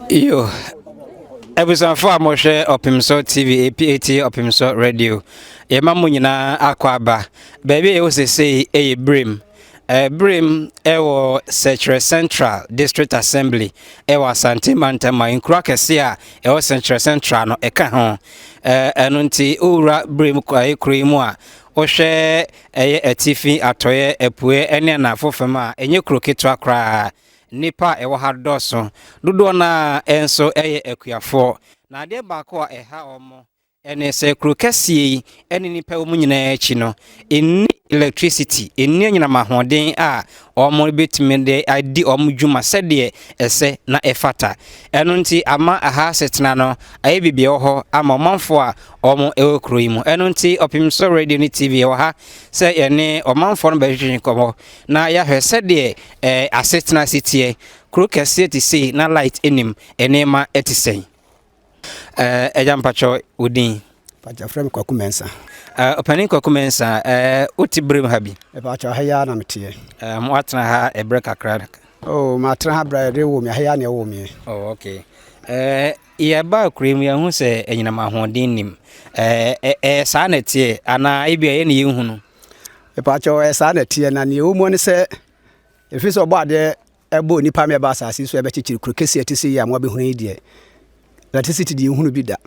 Yo, episode 4 Moshe Opimso TV, APAT Opimso Radio. Yema mu nyina akwaba. Baby e wo say Brim. Brim ewo Secretary Central District Assembly ewo Asante Mantama inkura kese a ewo Secretary Central no eka ho. Eno nti owura Brim kwa ekura mu a ohwe etifi atoye epue ene na afofem a enye kroketo akra nipa ewo ha doso dodo na enso ekuafo na ade baako a eha omo ene se krokesi ene nipa wo nyina echi no eni electricity eni nyina mahoden a omo betime de adi omo dwuma sede ese na efata eno nti ama aha setena no aye bibie ho ama manfo a omo ewokro yi mu eno nti Opimso Radio ni TV wo ha se ene omanfo no behwehwe komo na ya hwe sede asetena sitie krokesi ti sei na light enim enema etisen ejampacho udin pacha frame kwa kumensa opani kwa kumensa uti Brim habi pacha haya na metie mwatna ha ebreka krada oh matra ha brade wo mi haya na wo mi oh okay ya ba cream ya hu se enyina mahoden nim sa na tie ana ibia ye ne yehunu pacha sa na tie na ne wo mu ne se efi so bode ebo nipa me ba asase so ebe chichiri krokesi atisi ya mo be hunu die electricity di hunu bi da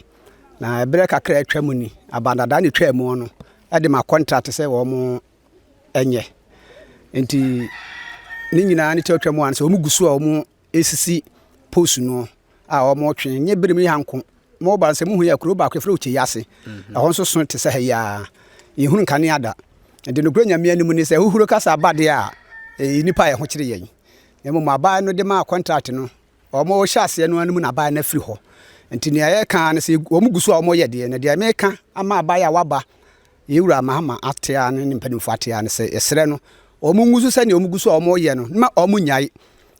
na ebre kakra atwa mu ni abandada ne twa mu no e de ma contract se wo mo enye enti ni nyina ne twa mu an se wo mu gusu a wo mu esisi post no a wo mo twen nye Brim yi hanko mo ba se mu hu ya kuro ba kwefre uche yase ho nso so te se ha ya ye hunu kane ada enti no kuro nyame animu ni se huhuro kasa abade a nipa ye ho kire yen emo ma ba no de ma contract no o mo hyase no animu na ba na firi ho enti ne aye kan ne se wo mu gusu a wo ye de ne de meka ama ba ya waba yewura mahama atea ne mpanimfo atea ne se yesre no o mu ngusu se ne o mu gusu a wo ye no ma o mu nyai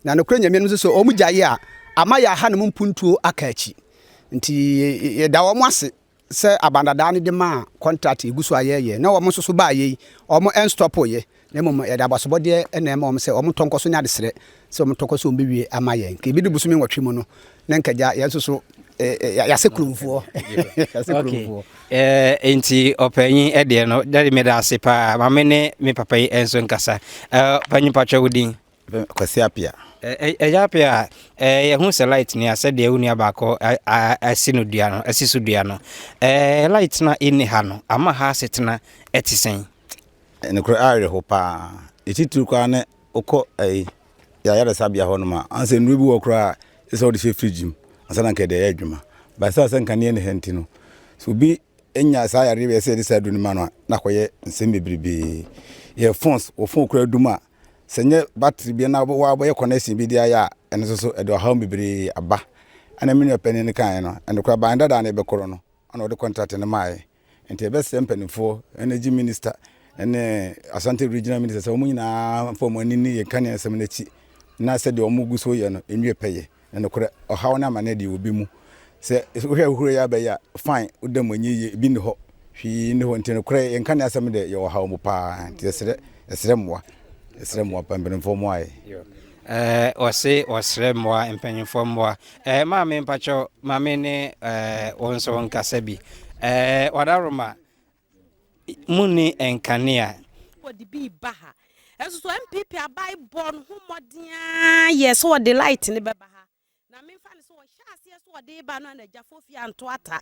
na no kura nyame no so o mu gyaye a ama ya ha ne mu mpuntuo akachi nti ye da wo mu ase se abandada ne de ma contract igusu aye na wo mu so ba ye o mu enstop ye na mo ye da basobode na ma o mu se o mu tonkoso nya de sre se o mu tonkoso o bewie ama ye nke bi de busu mi nwotwe mu no na nkaja ye so ya sekurumfo enti opanyi ede no dade me da sepa ma me ne me papa yi enso nkasa panyi pacho udin kwasi apia ejapia ye hu se light ni ase de uni abako asinu dua no asisu dua no light na ini ha no ama ha setena etisen ne kro are ho pa etitu kwa ne okọ ya da sabia ho no ma anse nru bi wo kra eso de fridge asana nke de adwuma ba sa sanka ne henti no so bi enya sa yare be se de sa dunu ma no na koye nsem bebrebe ye phones o phone kura duma senye battery bi na wa boye connection bi dia ya ene so e do ha bebrebe aba ana me no pani ne kan no ene kura ba ndada na be koro no ana o de contract ne mai ente be se mpanifo energy minister ene Asante regional minister so mu nyina form ani ni ye kan ensem na chi na se de o mu guso ye no enwe peye ene kura o ha na ma na de obi mu se hwe ya ba ya fine udam anyi ye bi ne ho hwi ne ho ntene kura ye kan asem de ye o ha mu pa nti esre moa pambenfo mo ai osre moa empenfo moa ma me mpacho ma me ne wonso nkasa bi wadaroma muni enkania wodi bi baha eso so MPP abai born hu modia yes what the light ne beba ha na me fa ne so hyase so de ba no na jafofia anto ata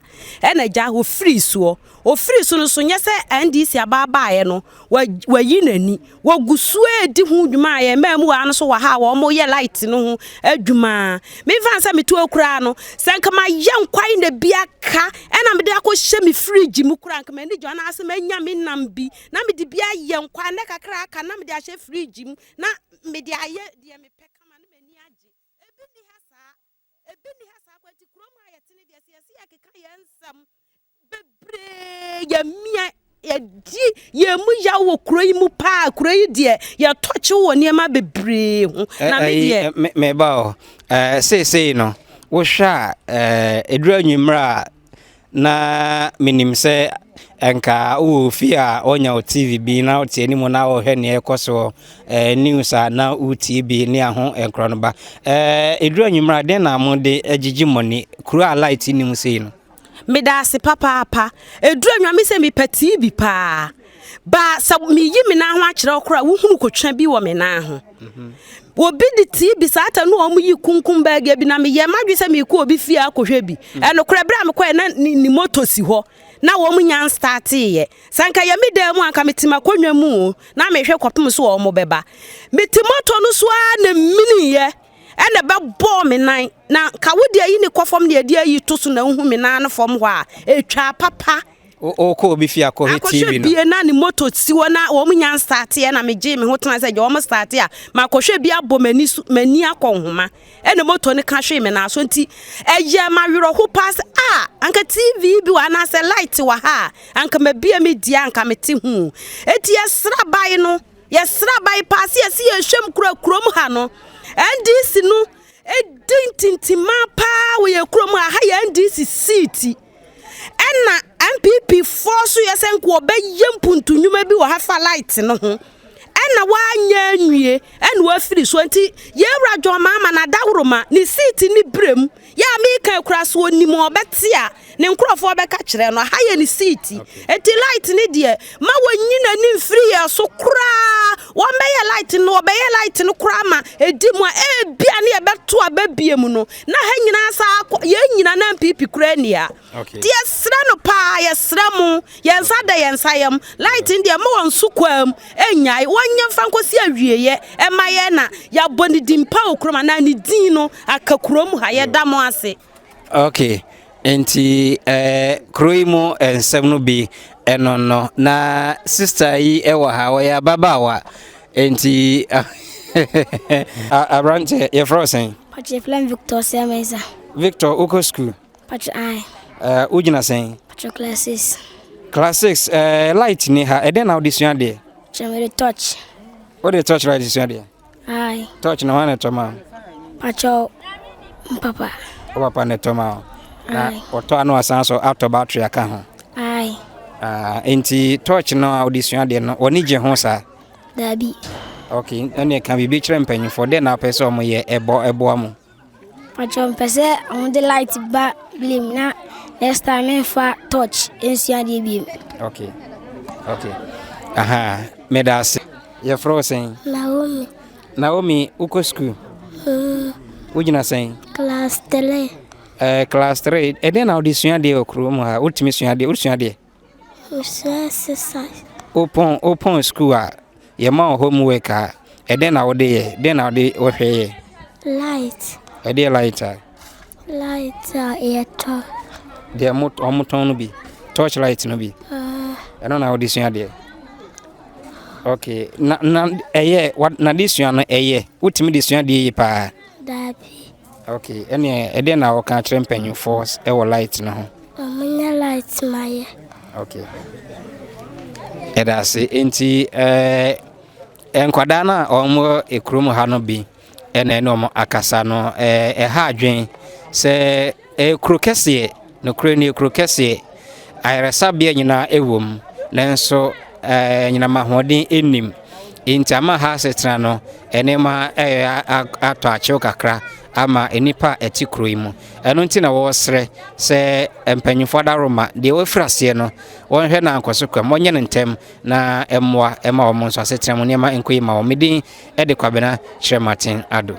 na ja ho free so o free so no so nyese NDC ababaaye no wayi nani wagusu edi hu dwuma aye mamu wa no so wa ha wo mo ye light no hu adwuma me fa nsa metu akura no senka ma ye nkwai na bia ka na me de akɔhye me fridge mu kura nka me ni jo na ase manya me nam bi na me de bia ye nkwa na kakra aka na me de ahye fridge mu na me de aye de me peka ma na me ni age ebi ni hasa kwati krom ha yetene de ase ya keka yensam bebre ya mia ya di ya mu ya wo kroi mu pa kroi de ya toche wo niema bebre ho na me de me ba o say no wo hwa edura nwumra na minim se enka wo fi a onya o TV bi na o tie ni mu na o hwe ne ekoso news na o TV ni aho enkro no ba edru anwumra den na mo de agigi money kura light ni mu sei no medase papa edru anwame se me pati bi pa ba sa me yi me na ho akere okra wo hunu kotwa bi wo me na ho obi de TV sata no omu yi kunkum bag bi na me ye madwe se me ku obi fi akohwe bi enokra bra me kwa na ni moto si ho na wo mu nyan start ye sanka ye me dem anka metima konwa mu na me hwe kopem so wo mo beba metimoto no so a na mini ye ene be bo me nan na ka wodi ayi ni kofom ne ade ayi to so na hu me nan no fom ho a etwa papa o ko obi fi akohwe TV no bi na ni moto si wo na wo mu nyan start ye na me je me ho tena se je wo mo start ya ma kohwe bi abo mani akonhoma ene moto ne ka hwe me na so nti eye ma wiro ho pass anka TV bi wa na se light wa ha anka ma bia me dia anka me te hu eti yesra bai no yesra bai pass ye si ye hwem krom ha no NDC no edintinti ma pa we ye krom ha ya NDC seat ena MPP force yesen ko be yempuntu nwuma bi wo ha fa light no ho ena wa anya anwie ena wa firi so nti ye wradwo mama na dawroma ni seat ni brem ya me kan kura so ni mo betia ne nkrofo beka kire no ha ye ni seat eti light ni de ma wanyina ni mfiri ya so kura wo meye light no be ye light no kura ma edi mo bia ne beto ababie mu no na ha nyina sa ye nyina na MPP kura ni ya ti esra no pa ye sra mu ye nsa da ye nsayam light ndi ma won sukwam enyai wonye fankosi awieye e ma ye na ya boni dimpa okroma na ni din no akakrom ha ye da mo ase okay enti kroimo ensem no bi enono na sister yi ewa ha wa ya babawa enti abrante ye frozen Pache plan Victor Semeza Victor uko school Pache ai ujina sen Pache classes class 6 light ni ha eden audition de Chamere touch what the touch light is de ai touch na wana toma Pache papa papa ne toma na oto anu asan so auto battery aka ho ai enti touch no audition de no oni je ho sa dabi okay ene kan bi kire mpanyin for de na person mo ye ebo amu Pache mpese on the light ba blim na next time fa touch ensia de bi okay aha medase ye frozen Naomi uko school ujina sen class 3 class 3 eden audition de okrum ha ultimi sua de open school a ye ma homework a eden na wode ye den na wode wo hwe ye light ede lighter eto de omuton no bi torch light no bi eno na audition de okay na eye what na audition no eye ultimi audition de pa dabi okay ede na wo kan kire mpanyin force e wo light no ho omunya light maye okay edase enti enkwada na omo ekrum ha no bi ene no akasa no ha adwen se krokese no kroni krokese ayresabia nyina ewom nanso nyina mahodin enim enti ama ha setra no ene ma ato achew kakra ama enipa etikro mu eno nti na wo sre se empanyifo daroma de wo frase no won hwe na ankoso kwa monye ntem na emwa ema wo nso asetra mu nema enkoyi ma wo medin de kwabena Shre Martin Ado